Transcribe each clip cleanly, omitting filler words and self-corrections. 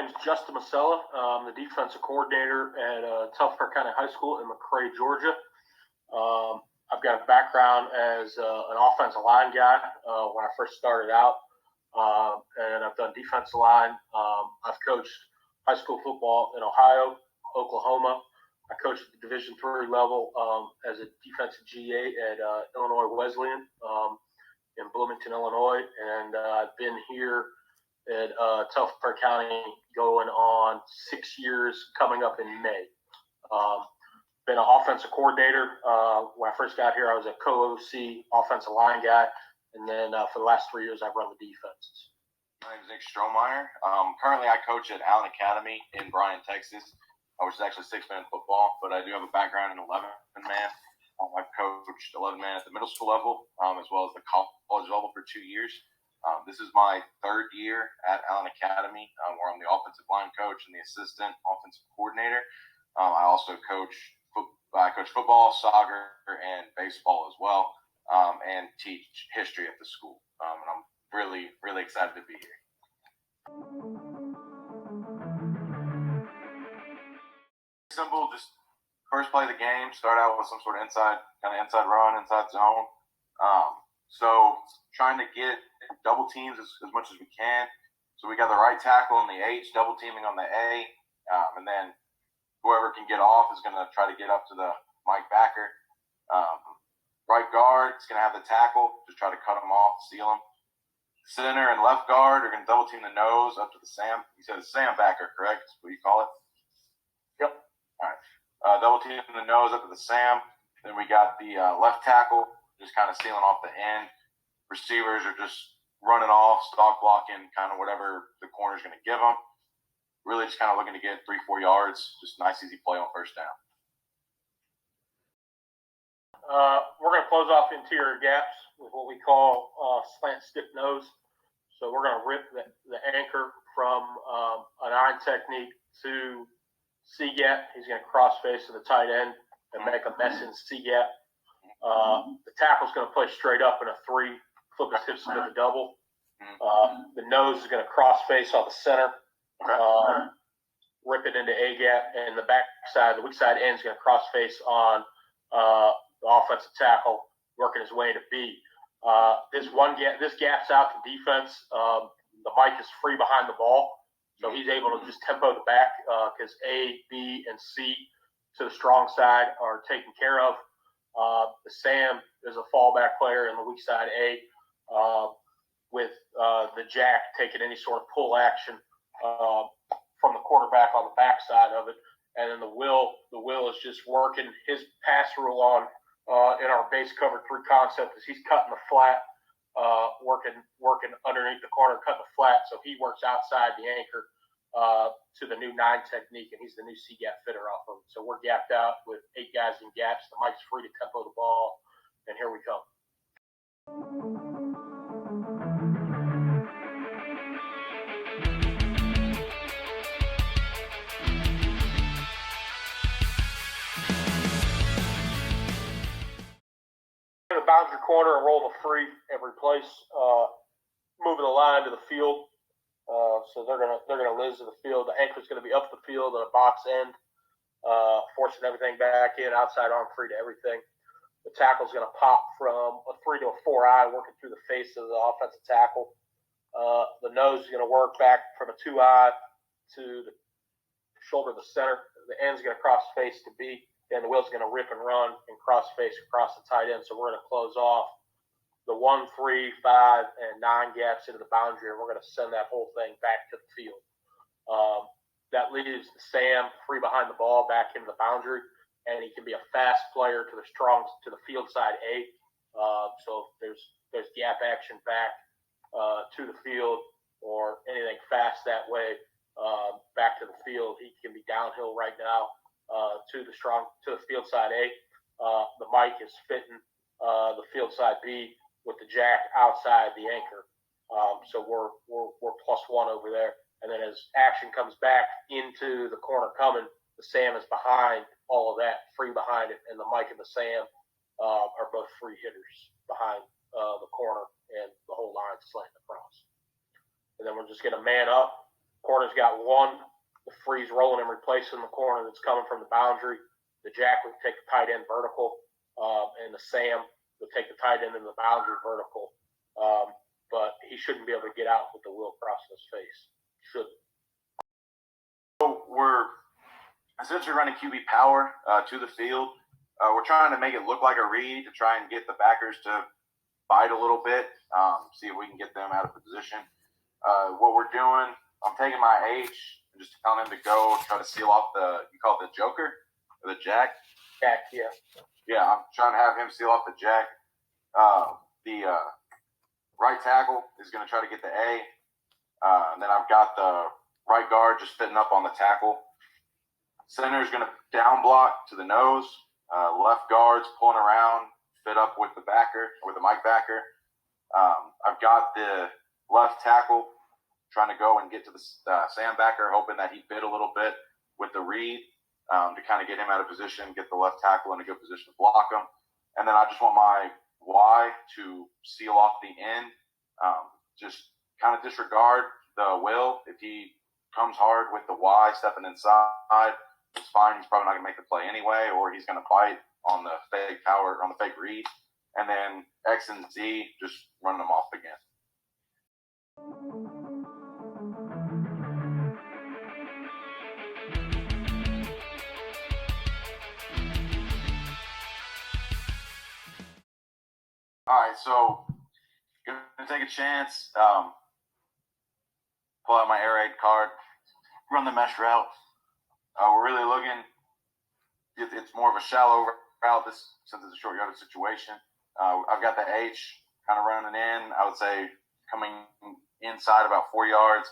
name is Justin Macella. I'm the defensive coordinator at Tufts County High School in McRae, Georgia. I've got a background as an offensive line guy when I first started out, and I've done defensive line. I've coached high school football in Ohio, Oklahoma. I coached at the Division III level as a defensive GA at Illinois Wesleyan in Bloomington, Illinois, and I've been here at Tufts County going on 6 years, coming up in May. Been an offensive coordinator. When I first got here, I was a co-OC offensive line guy, and then for the last 3 years, I've run the defenses. My name is Stromeyer. Currently, I coach at Allen Academy in Bryan, Texas, which is actually 6-man football, but I do have a background in 11-man. I've coached 11-man at the middle school level as well as the college level for 2 years. This is my third year at Allen Academy, where I'm the offensive line coach and the assistant offensive coordinator. I also coach football, soccer, and baseball as well, and teach history at the school. And I'm really, really excited to be here. Simple, just first play the game, start out with some sort of inside run, inside zone. So trying to get double teams as much as we can. So we got the right tackle in the H, double teaming on the A, and then whoever can get off is going to try to get up to the Mike backer. Right guard is going to have the tackle, just try to cut him off, seal him. Center and left guard are going to double team the nose up to the Sam. You said the Sam backer, correct? That's what you call it? Yep. All right. Double team the nose up to the Sam. Then we got the left tackle, just kind of sealing off the end. Receivers are just running off, stock blocking, kind of whatever the corner's going to give them. Really just kind of looking to get 3-4 yards, just nice, easy play on first down. We're going to close off interior gaps with what we call slant stick nose. So we're going to rip the anchor from an iron technique to C gap. He's going to cross face to the tight end and make a mess in C gap. The tackle's going to play straight up in a 3, flip his hips into the double. The nose is going to cross face on the center, rip it into A gap, and the back side, the weak side end is going to cross face on the offensive tackle, working his way to B. This gaps out the defense. The Mike is free behind the ball, so he's able to just tempo the back because A, B, and C to the strong side are taken care of. The Sam is a fallback player in the weak side A, with the Jack taking any sort of pull action from the quarterback on the backside of it. And then the Will is just working his pass rule on in our base cover 3 concept is he's cutting the flat, working underneath the corner, cutting the flat. So he works outside the anchor to the new 9 technique, and he's the new C-gap fitter off of it. So we're gapped out with 8 guys in gaps. The Mike's free to tempo the ball, and here we come. The boundary corner and roll the free every place, moving the line to the field. So they're gonna liz to the field. The anchor's gonna be up the field at a box end, forcing everything back in, outside arm free to everything. The tackle's gonna pop from a 3 to a 4-eye, working through the face of the offensive tackle. The nose is gonna work back from a 2-eye to the shoulder of the center. The end's gonna cross face to B. And the Will's going to rip and run and cross face across the tight end. So we're going to close off the 1, 3, 5, and 9 gaps into the boundary, and we're going to send that whole thing back to the field. That leaves the Sam free behind the ball back into the boundary, and he can be a fast player to the field side A. So if there's gap action back to the field or anything fast that way back to the field, he can be downhill right now. To the field side A. The Mike is fitting the field side B with the Jack outside the anchor. So we're +1 over there. And then as action comes back into the corner coming, the Sam is behind all of that, free behind it, and the Mike and the Sam are both free hitters behind the corner and the whole line slanting across. And then we're just going to man up Corner's got one. The free's rolling and replacing the corner that's coming from the boundary. The jack would take the tight end vertical, and the Sam would take the tight end in the boundary vertical. But he shouldn't be able to get out with the wheel crossing his face. Shouldn't. So we're essentially running QB power to the field. We're trying to make it look like a read to try and get the backers to bite a little bit, see if we can get them out of position. What we're doing, I'm taking my H and just telling him to go try to seal off you call it the joker or the jack? Jack, yeah. Yeah, I'm trying to have him seal off the jack. The right tackle is going to try to get the A. And then I've got the right guard just fitting up on the tackle. Center is going to down block to the nose. Left guard's pulling around, fit up with the backer, or with the Mike backer. I've got the left tackle trying to go and get to the Sam backer, hoping that he bit a little bit with the read to kind of get him out of position, get the left tackle in a good position to block him. And then I just want my Y to seal off the end. Just kind of disregard the will. If he comes hard with the Y stepping inside, it's fine. He's probably not going to make the play anyway, or he's going to bite on the fake power, on the fake read. And then X and Z, just running them off again. All right, so going to take a chance, pull out my air raid card, run the mesh route. We're really looking, it's more of a shallow route since it's a short yardage situation. I've got the H kind of running in, I would say coming inside about 4 yards,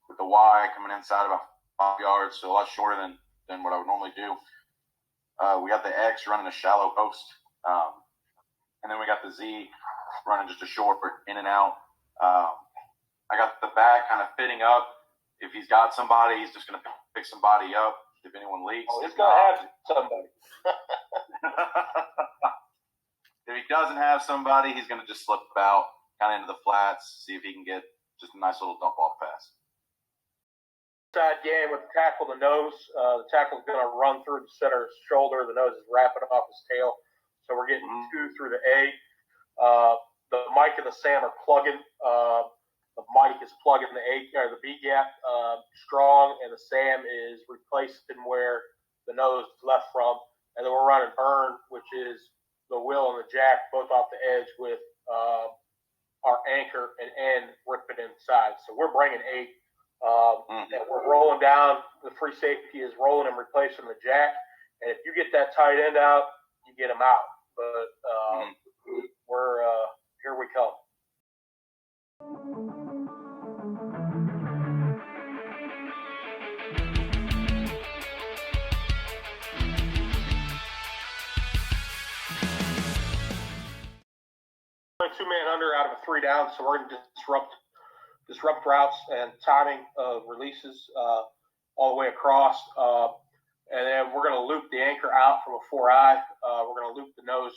with the Y coming inside about 5 yards, so a lot shorter than what I would normally do. We got the X running a shallow post, and then we got the Z running just a short in and out. I got the back kind of fitting up. If he's got somebody, he's just going to pick somebody up if anyone leaks. Oh, he's going to have somebody. If he doesn't have somebody, he's going to just slip out kind of into the flats, see if he can get just a nice little dump-off pass. Side game with the tackle, the nose. The tackle's going to run through the center shoulder. The nose is wrapping off his tail. So we're getting two through the A. The Mike and the Sam are plugging. The Mike is plugging the A or the B gap strong, and the Sam is replacing where the nose left from. And then we're running burn, which is the Will and the Jack both off the edge with our anchor and N ripping inside. So we're bringing 8. And we're rolling down. The free safety is rolling and replacing the Jack. And if you get that tight end out, you get him out. But we're here we come. Two man under out of a 3 down, so we're going to disrupt routes and timing of releases all the way across. And then we're going to loop the anchor out from a 4-eye. We're going to loop the nose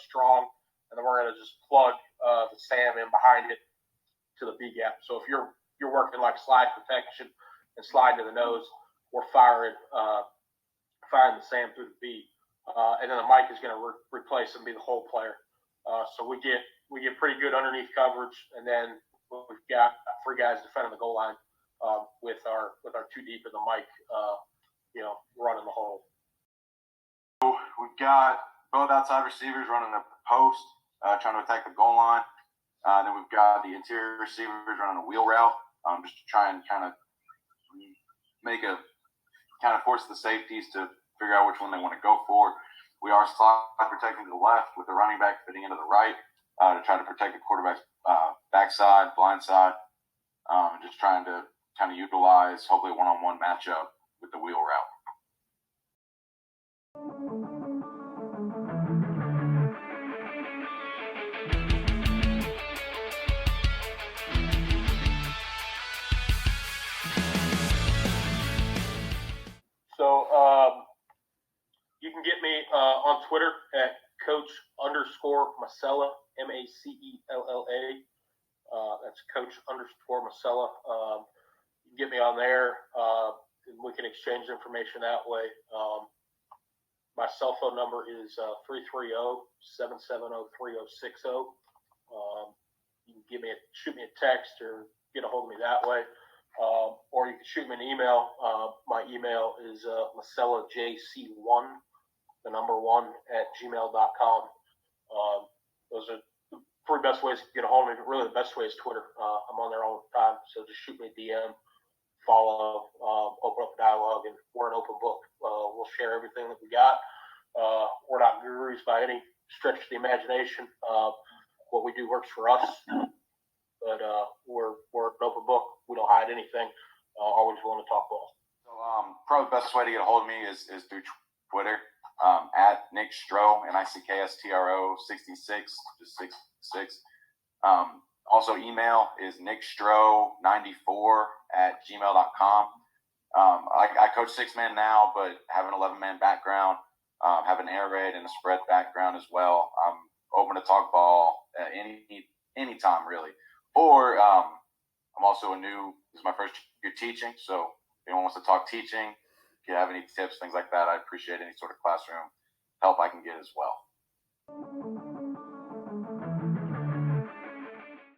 strong, and then we're going to just plug the Sam in behind it to the B gap. So if you're working like slide protection and sliding to the nose, we're firing the Sam through the B. And then the Mike is going to replace and be the whole player. So we get pretty good underneath coverage, and then we've got 3 guys defending the goal line with our 2 deep in the Mike, running the hole. So we've got both outside receivers running a post, trying to attack the goal line. Then we've got the interior receivers running a wheel route, just to try and kind of force the safeties to figure out which one they want to go for. We are slide protecting to the left with the running back fitting into the right to try to protect the quarterback's backside, blind side, and just trying to kind of utilize hopefully a one-on-one matchup with the wheel route. So you can get me on Twitter at Coach _Macella, Macella. That's Coach _Macella. You can get me on there, and we can exchange information that way. My cell phone number is 330-770-3060. You can shoot me a text or get a hold of me that way. Or you can shoot me an email. My email is MacellaJC1, the number 1, @gmail.com. Those are the 3 best ways to get a hold of me. But really, the best way is Twitter. I'm on there all the time. So just shoot me a DM, follow, open up a dialogue, and we're an open book. We'll share everything that we got. We're not gurus by any stretch of the imagination. What we do works for us, but we're an open book. We don't hide anything. Always willing to talk ball. So probably the best way to get a hold of me is through Twitter, at Nick Stro, NICKSTRO 66, just 66. Also, email is nickstro94 @gmail.com. I coach 6-man now, but have an 11-man background. Have an air raid and a spread background as well. I'm open to talk ball at any time, really. Or I'm also this is my first year teaching, so if anyone wants to talk teaching, if you have any tips, things like that, I appreciate any sort of classroom help I can get as well.